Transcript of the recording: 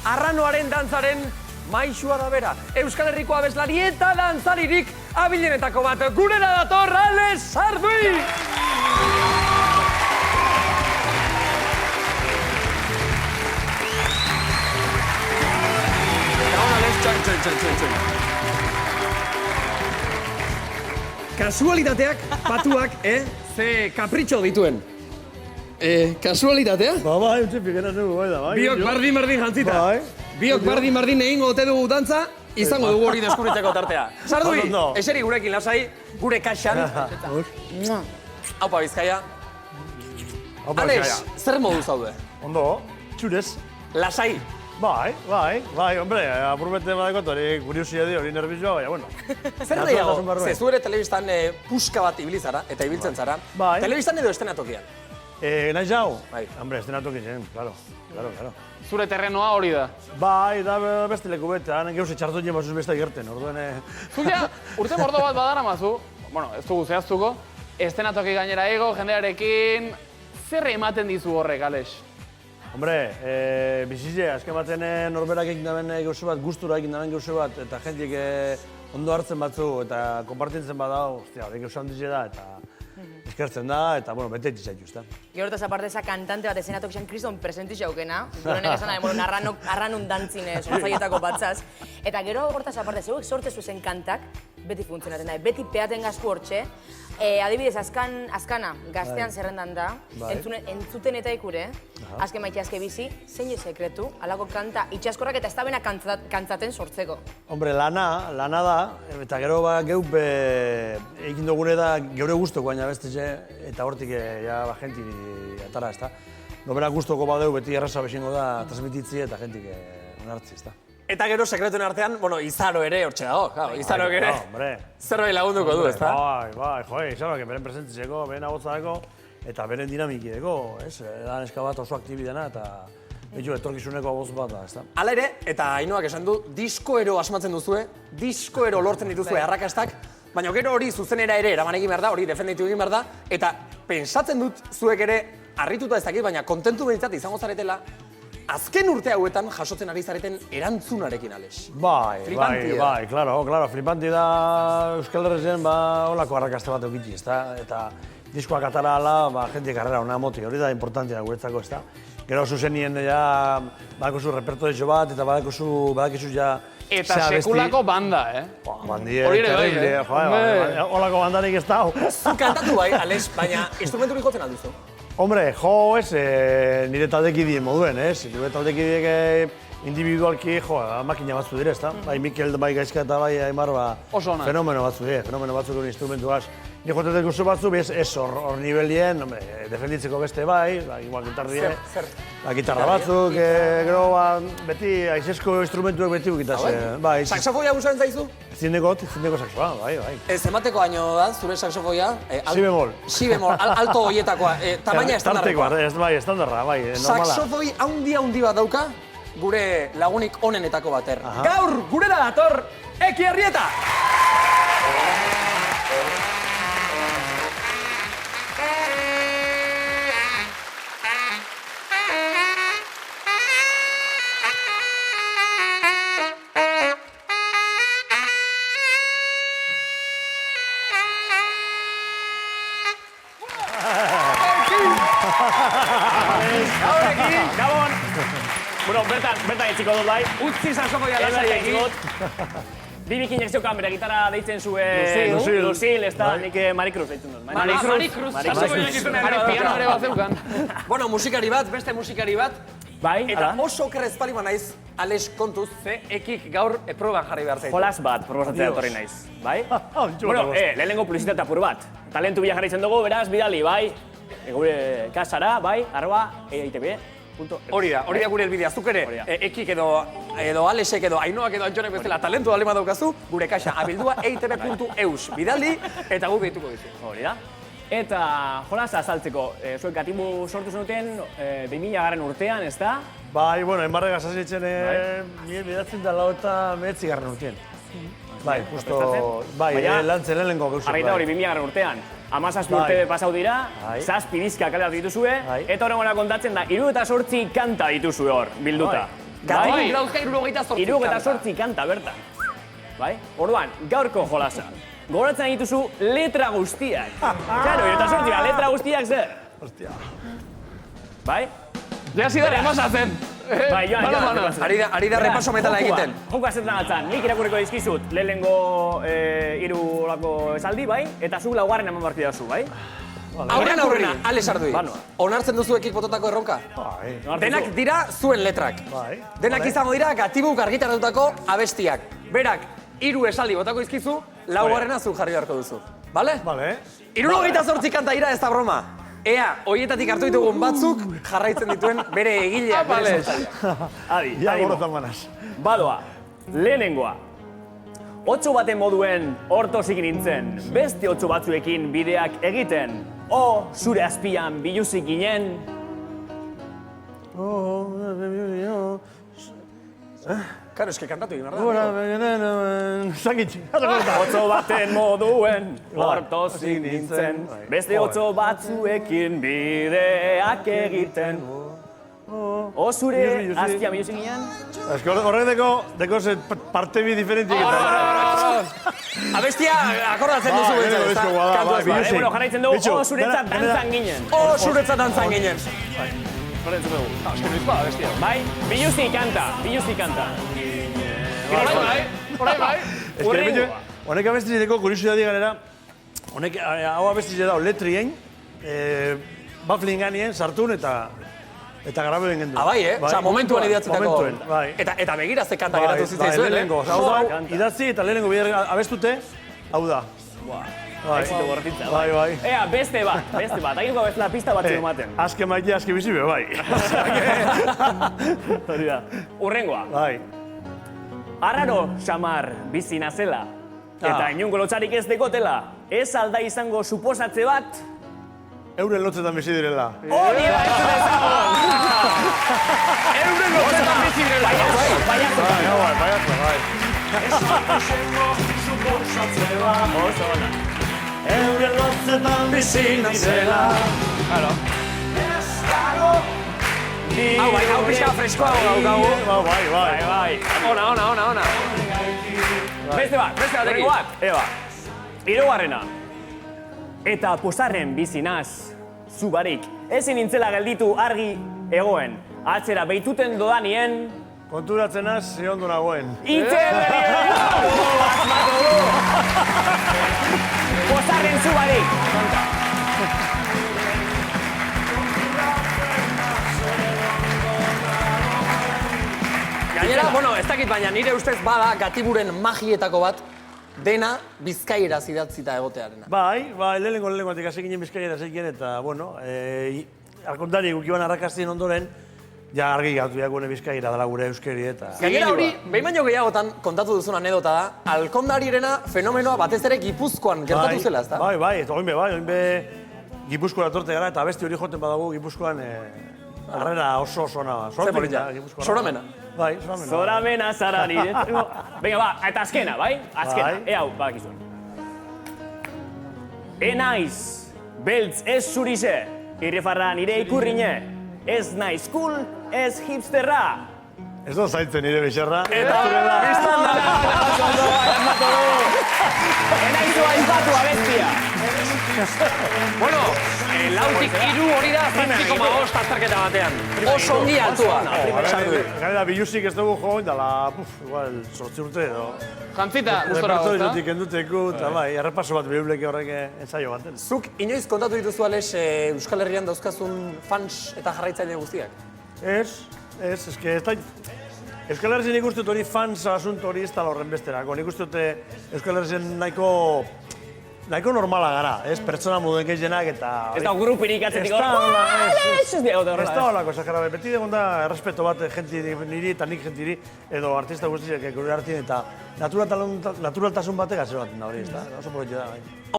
arranoaren dantzaren maixua da bera. Euskal Herriko abeslari eta dantzaririk abilenetako bat. Gurera dator Ales Sardui! Kasualitateak, patuak, ze kapritxo dituen. Kasualitatea? Bai, utzi pikera nugu, bai da, bai. Biok bardin jantzita. Biok bardin egingo ote dugu dantza, izango dugu hori deskubritzeko tartea. Sardui, eseri gurekin lasai, gure kaxan. Aupa Bizkaia. Alex, zer modu zaude? Ondo, txurez. Lasai. Bai, hombre, apurbete badakot hori kuriusia di, hori nervizioa, baina, bueno. Zer gehiago, ze zuere telebistan puska bat ibilizara, eta ibiltzen zara. Telebistan edo estenatokian? Naiz jau? Hombre, estenatokian, claro. Zure terrenoa hori da? Bai, da beste leku bete, hanen geuse txartu nien basuz beste gerten, orduen... Zuia, urte mordo bat badara mazu, bueno, ez dugu zehaztuko, estenatoki gainera ego, jendearekin, zer ematen dizu horrek, Alex? Hombre, bizitze, azken baten norberak egin daben gauze bat, gustura egin daben gauze bat, eta jentik ondo hartzen batzu, eta konpartitzen badau, ostia, hori gauze handitze da, eta eskertzen da, eta, bueno, bete etxizaitu, ezta. Gero eta aparte esa kantante bat esenatok izan kriston presenti xaukena, durenek esan nahi, arranun dantzin sortzaietako batzaz, eta gero hortaz aparte, zeuek sortze zuzen kantak, beti funtzionatzen da, beti peaten gazku hortxe, adibidez, azkana, gaztean zerrendan da, entzuten eta ikure, azken maite azke bizi, zein sekretu, alako kanta itxaskorrak eta ez da bena kantzaten sortzeko. Hombre, lana da, eta gero geup egin dugune da geure guztoko baina bestetxe, eta hortik jenti atara, ez da. Nobera guztoko badeu beti erraza bezingo da transmititzi eta jentik onartzi, ez da. Eta gero sekretuen artean, bueno, Izaro ere hortxe dago, Izaroek ere zerbait lagunduko du, ezta? Bai, Izaroak beren presentitzeko, beren agotzarako, eta beren dinamikideko, ez? Da neska bat oso aktibidena eta betxu etorkizuneko aboz bat da, ezta? Hala ere, eta Ainoak esan du, diskoero asmatzen duzue, diskoero lortzen dituzue arrakastak, baina gero hori zuzenera ere eraman egin behar da, hori defenditu egin behar da, eta pensatzen dut zuek ere harrituta ez dakit, baina kontentu behintzat izango zaretela, azken urte hauetan jasotzen ari zareten erantzunarekin, Alex. Bai, klaro, flipanti da Euskal Herrizen holako arrakaste bat eukitzi, ezta? Eta diskoak atara ala, jentik karrera hona moti, hori da importantia guretzako, ezta? Gero zuzenien ja, badakozu repertoretxo bat, eta badakizu ja... Eta sekulako banda, Bandi, terrible, holako bandarik ez da. Zu kantatu bai, Alex, baina instrumenturik jotzen alduzu? Hombre, ez, nire taldekidien moduen, ez? Nire taldekidiek individualki, makina batzu dire, ez da? Bai Mikel, bai Gaizka eta bai Aimar, fenomeno batzu dire, fenomeno batzuk instrumentuaz. Ni jotetek guzu batzu, ez hor nivelien, defenditzeko beste bai, igual gitarrie, gitarra batzuk, gero beti aizesko instrumentuek beti bukitaz. Saxofoia gustatzen zaizu? Zindeko saxofoa, bai. Zemateko aino da, zure saxofoia? Si bemol. Si bemol, alto hoietakoa, tamaina estandarrekoa. Bai, estandarra, bai, normala. Saxofoi handi bat dauka, gure lagunik onenetako bater. Gaur, gurera dator, Eki Arrieta! Gabon! Bueno, bertan etziko dut bai. Utzi saxofoia lasaieki. Bi bikinek zeukan bere gitarra deitzen zuen Lucille, ez da, nik Marikruz deitzen dut. Marikruz, saxofoia gizunen piano ere bat zeukan. Bueno, musikari bat, beste musikari bat. Bai, eta oso okerrez pali naiz, Alex kontuz, Ekik gaur proban jarri behar zaitu. Jolas bat, proposatzea etorri naiz, bai? Bueno, lehenengo publizitate apur bat. Talentu bila jarraitzen dugu, beraz, bidali, bai? Gure kasara, bai, @eitb. Hori da gure elbidea, zuk ere, Ekik edo Alexek edo Ainoak edo Antxonek bezala talentu alema daukazu, gure kaxa abildua eitb.eus bidaldi eta guk behituko dizu. Hori da. Eta jolas azaltzeko, zuek katimu sortu zenuten 2000 urtean, ez da? Bai, bueno, enbarre gazazitzen bidatzen da lauta mehetzi garren urtean. Bai, justo, lantzen lehenengo gauzak. Arraita hori 2000 urtean. 17 urte pasau dira, 7 dizka kaleatu dituzue, eta horrengora kontatzen da, 78 kanta dituzue hor, bilduta. Gatibuk dauzka 78 78 kanta bertan. Bai? Orduan, gaurko jolasa. Goratzen dituzu letra guztiak. Claro, 78 letra guztiak zer? Hostia. Bai? Ja hasi da repasatzen. Bai, joan. Ari da repaso metala egiten. Joko azetan atzan, nik irakurriko dizkizut lehenengo 3 olako esaldi, bai? Eta zu laugarren eman barki dazu, bai? Aurrena, Ale Sardui. Banoa. Onartzen duzu ekik bototako erronka? Bai. Denak dira zuen letrak. Bai. Denak izango dira Gatibuk argitaratutako abestiak. Berak, 3 esaldi botako izkizu, laugarrena zu jarri beharko duzu. Bale? Bale. 78 kanta dira ez da broma. Ea, hoietatik hartu ditugun batzuk jarraitzen dituen bere egileak. Bale. Adi, Ja, adi. gorotan manaz. Badoa, lehenengoa. 8 baten moduen hortozik nintzen, beste 8 batzuekin bideak egiten. Zure azpian biluzik ginen. Karo, eske kantatu egin, Gora, berda? zangitxi. 8 baten moduen hortozik nintzen, beste 8 batzuekin bideak egiten. Zure azpian biluzik ginen. Ez que horrek deko parte bi diferentik eta... Abestia akordatzen duzu behintzat, ez da? Kantu ez Vale, da. bueno, jarraitzen dugu, zuretzat dantzan ginen. Zuretzat dantzan ginen. Horrentzun dugu. Eske noizko da, bestia. Bai, biluzik kanta. Horai bai. Urrengoa. Honek abestizeko kuriosidadia galera, honek hau abestizia da letrien, baffling ganien sartun eta grabeben gendu. Bai, Osa, momentuan idatzetako. Momentuen, bai. Eta begira ze kanta geratu zitzaizuen, lehenengo. Hau da, idatzi eta lehenengo bider abestute, hau da. Bai, Exito bortitza. bai. Ea, beste bat. Agirko bezala pista bat ematen. Azke maite, azke bizibe, bai. Hori da. Urrengoa. Bai. Arraro xamar bizi nazela. Eta inongo lotxarik ez dekotela. Ez alda izango suposatze bat. Euren lotzetan bizi direla. Hori da, ez dut ezagun. Euren lotzetan bizi direla. Bai. Oso ona. Euren lotzetan bizi nazela. Hau pixka freskoa gau. Bai. Ona. Beste bat Urrengo bat. Eba. Hirugarrena. Eta pozarren bizi naz, zu barik. Ezin nintzela gelditu argi egoen. Atzera behituten dodanien. Konturatzen az, ze ondo nagoen. Itzen asmatu du! Pozarren zu barik. Gainera, bueno, ez dakit baina nire ustez bada Gatiburen magietako bat dena bizkaieraz idatzita egotearena. Bai, lehenengoatik hasi ginen bizkaiera zeiken eta, bueno, arkontari gukiban arrakastien ondoren, ja argi gatu jakune bizkaiera dela gure euskeri eta... Gainera hori, behin baino gehiagotan kontatu duzun anedota da, alkondarirena fenomenoa batez ere Gipuzkoan gertatu zela, ezta? Bai, eta oinbe Gipuzkoara torte gara eta beste hori joten badago Gipuzkoan harrera oso ona. Zer polita, soramena. Bai, soramena. Zoramena zara nire. Venga, ba, eta azkena, bai? Azkena, hau, badakizuen. Enaiz, beltz ez zurize, irrifarra nire ikurrine, ez naiz cool, ez hipsterra. Ez da zaintzen nire bixarra. Eta biztan da! Enaizu aizbatu abestia. Bueno, lautik 3 hori da 5,5 azterketa batean. Oso ongi altua. Gainera, bilusik ez dugu joan, dala, igual, 8 urte edo. Jantzita, gustora gozta. Repertoriotik enduteku, eta bai, errepaso bat bibleke horrek ensaio baten. Zuk inoiz kontatu dituzu Alex Euskal Herrian dauzkazun fans eta jarraitzaile guztiak? Eske ez da... Euskal Herrien ikusten hori fans asunto hori ez da horren besterako. Nik uste dute Euskal Herrien nahiko normala gara, ez? Pertsona moduen gehienak eta... Ez da grupirik atzetik hor. Ez da holako, esakara, beti egon da errespeto bat niri eta nik gentiri, edo artista guztiak gure artien eta naturaltasun batek azero baten da hori, ez da? Oso politxe da, bai.